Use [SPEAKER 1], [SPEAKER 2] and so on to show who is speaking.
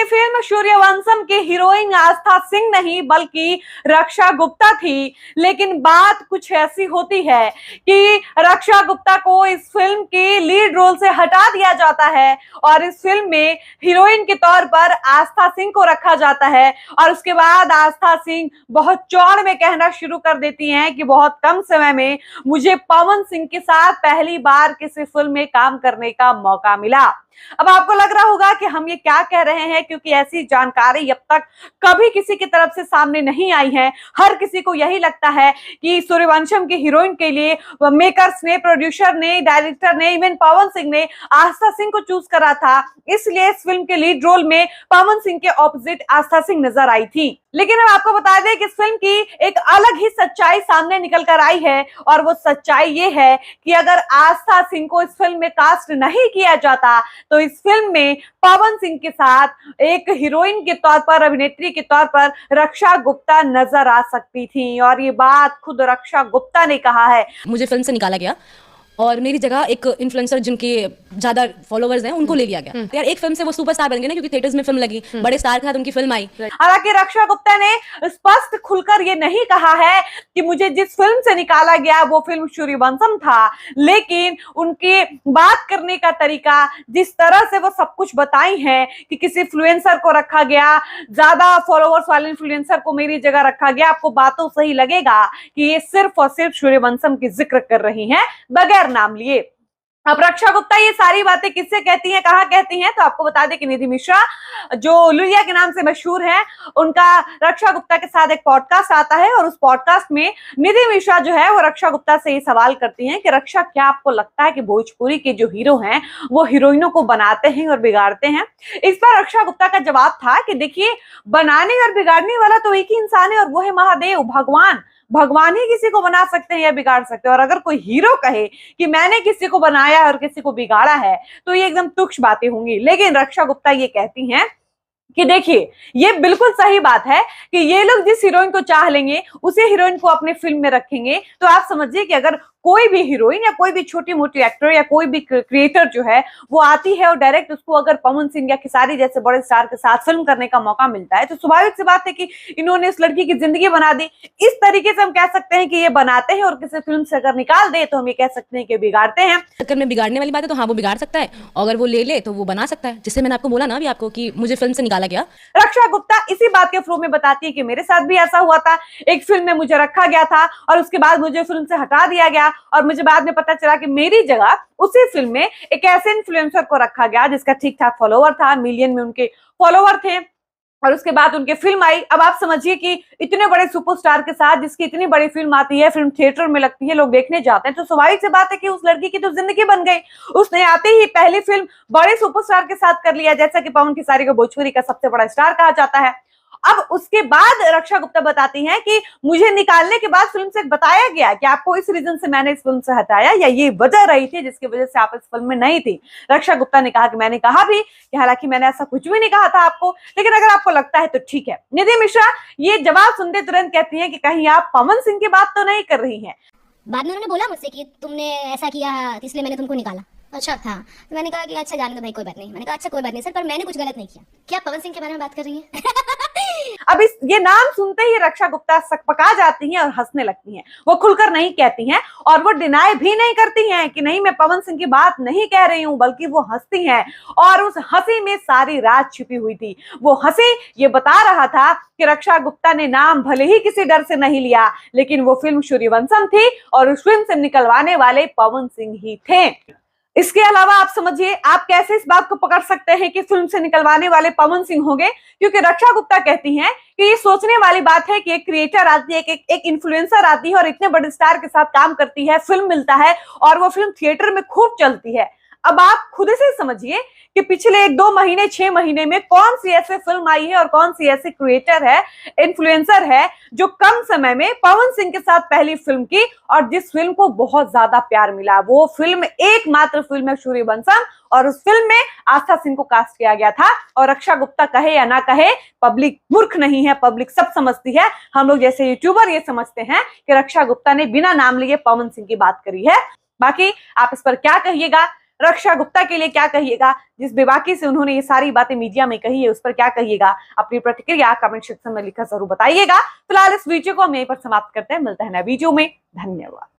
[SPEAKER 1] की फिल्म सूर्यवंशम की हीरोइन आस्था सिंह नहीं बल्कि रक्षा गुप्ता थी, लेकिन बात कुछ ऐसी होती है कि रक्षा गुप्ता को इस फिल्म की लीड रोल से हटा दिया जाता है और इस फिल्म में हीरोइन के तौर पर आस्था सिंह को रखा जाता है। और उसके बाद आस्था सिंह बहुत चौड़ में कहना शुरू कर देती हैं कि बहुत कम समय में मुझे पवन सिंह के साथ पहली बार किसी फिल्म में काम करने का मौका मिला। अब आपको लग रहा होगा कि हम ये क्या कह रहे हैं, क्योंकि ऐसी जानकारी अब तक कभी किसी की तरफ से सामने नहीं आई है। हर किसी को यही लगता है कि सूर्यवंशम की हीरोइन के लिए मेकर्स ने, प्रोड्यूसर ने, डायरेक्टर ने, इवन पवन सिंह ने आस्था सिंह को चूज करा था। इसलिए इस फिल्म के लीड रोल में पवन सिंह के ऑपोजिट आस्था सिंह नजर आई थी। लेकिन अब आपको बता दें कि इस फिल्म की एक अलग ही सच्चाई सामने निकल कर आई है और वो सच्चाई ये है कि अगर आस्था सिंह को इस फिल्म में कास्ट नहीं किया जाता तो इस फिल्म में पवन सिंह के साथ एक हीरोइन के तौर पर, अभिनेत्री के तौर पर रक्षा गुप्ता नजर आ सकती थी। और ये बात खुद रक्षा गुप्ता ने कहा है।
[SPEAKER 2] मुझे फिल्म से निकाला गया और मेरी जगह एक इन्फ्लुएंसर जिनके ज्यादा फॉलोवर्स हैं उनको ले लिया गया। यार एक फिल्म से वो सुपरस्टार बन गए ना, क्योंकि थिएटर्स में फिल्म लगी, बड़े स्टार के साथ उनकी फिल्म आई।
[SPEAKER 1] हालांकि रक्षा गुप्ता ने स्पष्ट खुलकर ये नहीं कहा है कि मुझे जिस फिल्म से निकाला गया वो फिल्म सूर्यवंशम था, लेकिन उनके बात करने का तरीका, जिस तरह से वो सब कुछ बताई है कि किसी इन्फ्लुएंसर को रखा गया, ज्यादा फॉलोवर्स वाले इन्फ्लुएंसर को मेरी जगह रखा गया, आपको बातों से ही लगेगा कि ये सिर्फ और सिर्फ सूर्यवंशम की जिक्र कर रही हैं बगैर नाम लिए। अब रक्षा गुप्ता ये सारी बातें किससे कहती हैं, कहाँ कहती हैं, तो आपको बता दें कि निधि मिश्रा, जो लुलिया के नाम से मशहूर हैं, उनका रक्षा गुप्ता के साथ एक पॉडकास्ट आता है और उस पॉडकास्ट में निधि मिश्रा जो है वो रक्षा गुप्ता से ये सवाल करती हैं कि रक्षा, क्या आपको लगता है कि भोजपुरी के जो हीरो हैं वो हीरोइनों को बनाते हैं और बिगाड़ते हैं? इस पर रक्षा गुप्ता का जवाब था कि देखिए, बनाने और बिगाड़ने वाला तो एक ही इंसान है और वो है महादेव, भगवान। भगवान ही किसी को बना सकते हैं या बिगाड़ सकते हैं। और अगर कोई हीरो कहे कि मैंने किसी को बनाया और किसी को बिगाड़ा है तो ये एकदम तुच्छ बातें होंगी। लेकिन रक्षा गुप्ता ये कहती हैं कि देखिए, ये बिल्कुल सही बात है कि ये लोग जिस हीरोइन को चाह लेंगे उसी हीरोइन को अपने फिल्म में रखेंगे। तो आप समझिए कि अगर कोई भी हीरोइन या कोई भी छोटी मोटी एक्टर या कोई भी क्रिएटर जो है वो आती है और डायरेक्ट उसको अगर पवन सिंह या खेसारी जैसे बड़े स्टार के साथ फिल्म करने का मौका मिलता है तो स्वाभाविक सी बात है कि इन्होंने इस लड़की की जिंदगी बना दी। इस तरीके से हम कह सकते हैं कि ये बनाते हैं और किसी फिल्म से अगर निकाल दे तो हम ये कह सकते हैं कि बिगाड़ते हैं।
[SPEAKER 2] चक्कर में बिगाड़ने वाली बात है तो हाँ, वो बिगाड़ सकता है, अगर वो ले तो वो बना सकता है। जिससे मैंने आपको बोला ना अभी आपको कि मुझे फिल्म से निकाला गया।
[SPEAKER 1] रक्षा गुप्ता इसी बात के फ्लो में बताती है कि मेरे साथ भी ऐसा हुआ था, एक फिल्म में मुझे रखा गया था और उसके बाद मुझे फिल्म से हटा दिया गया और मुझे बाद में पता चला कि मेरी जगह उसी फिल्म में एक ऐसे इन्फ्लुएंसर को रखा गया जिसका ठीक ठाक फॉलोवर था, मिलियन में उनके फॉलोवर थे, और उसके बाद उनकी फिल्म आई। अब आप समझिए कि इतने बड़े सुपरस्टार के साथ जिसकी इतनी बड़ी फिल्म आती है, फिल्म थिएटर में लगती है, लोग देखने जाते हैं, तो स्वाभाविक सी बात है कि उस लड़की की तो जिंदगी बन गई। उसने आते ही पहली फिल्म बड़े सुपरस्टार के साथ कर लिया, जैसा कि पवन खेसारी को भोजपुरी का सबसे बड़ा स्टार कहा जाता है। अब उसके बाद रक्षा गुप्ता बताती हैं कि मुझे निकालने के बाद फिल्म से बताया गया कि आपको इस रीजन से मैंने इस फिल्म से हटाया या ये वजह रही थी जिसकी वजह से आप इस फिल्म में नहीं थी। रक्षा गुप्ता ने कहा कि मैंने कहा भी कि हालांकि मैंने ऐसा कुछ भी नहीं कहा था आपको, लेकिन अगर आपको लगता है तो ठीक है। निधि मिश्रा ये जवाब सुनते तुरंत कहती हैं कि कहीं आप पवन सिंह की बात तो नहीं कर रही हैं।
[SPEAKER 3] बाद में उन्होंने बोला मुझसे कि तुमने ऐसा किया इसलिए मैंने तुमको निकाला। अच्छा हाँ, तो मैंने कहा कि अच्छा जाने दो भाई, कोई बात नहीं। मैंने कहा अच्छा कोई बात नहीं सर, पर मैंने कुछ गलत नहीं किया। क्या पवन सिंह के बारे में बात कर रही हैं?
[SPEAKER 1] अब ये नाम सुनते ही रक्षा गुप्ता सकपका जाती हैं और हंसने लगती हैं। वो खुलकर नहीं कहती हैं और वो डिनाई भी नहीं करती हैं कि नहीं मैं पवन सिंह की बात नहीं कह रही हूं, बल्कि वो हंसती हैं और उस हंसी में सारी रात छिपी हुई थी। वो हंसी ये बता रहा था कि रक्षा गुप्ता ने नाम भले ही किसी डर से नहीं लिया, लेकिन वो फिल्म सूर्यवंशम थी और उस फिल्म से निकलवाने वाले पवन सिंह ही थे। इसके अलावा आप समझिए, आप कैसे इस बात को पकड़ सकते हैं कि फिल्म से निकलवाने वाले पवन सिंह होंगे, क्योंकि रक्षा गुप्ता कहती हैं कि ये सोचने वाली बात है कि एक क्रिएटर आती है, एक इन्फ्लुएंसर आती है और इतने बड़े स्टार के साथ काम करती है, फिल्म मिलता है और वो फिल्म थिएटर में खूब चलती है। अब आप खुद से समझिए कि पिछले 1-2 महीने 6 महीने में कौन सी ऐसी फिल्म आई है और कौन सी ऐसी क्रिएटर है, इन्फ्लुएंसर है जो कम समय में पवन सिंह के साथ पहली फिल्म की और जिस फिल्म को बहुत ज्यादा प्यार मिला। वो फिल्म एकमात्र फिल्म है सूर्यवंशम और उस फिल्म में आस्था सिंह को कास्ट किया गया था। और रक्षा गुप्ता कहे या ना कहे, पब्लिक मूर्ख नहीं है, पब्लिक सब समझती है। हम लोग जैसे यूट्यूबर ये समझते हैं कि रक्षा गुप्ता ने बिना नाम लिए पवन सिंह की बात करी है। बाकी आप इस पर क्या कहिएगा रक्षा गुप्ता के लिए क्या कहिएगा, जिस बेबाकी से उन्होंने ये सारी बातें मीडिया में कही है उस पर क्या कहिएगा? अपनी प्रतिक्रिया कमेंट सेक्शन में लिखकर जरूर बताइएगा। फिलहाल इस वीडियो को हम यहीं पर समाप्त करते हैं, मिलते हैं नए वीडियो में। धन्यवाद।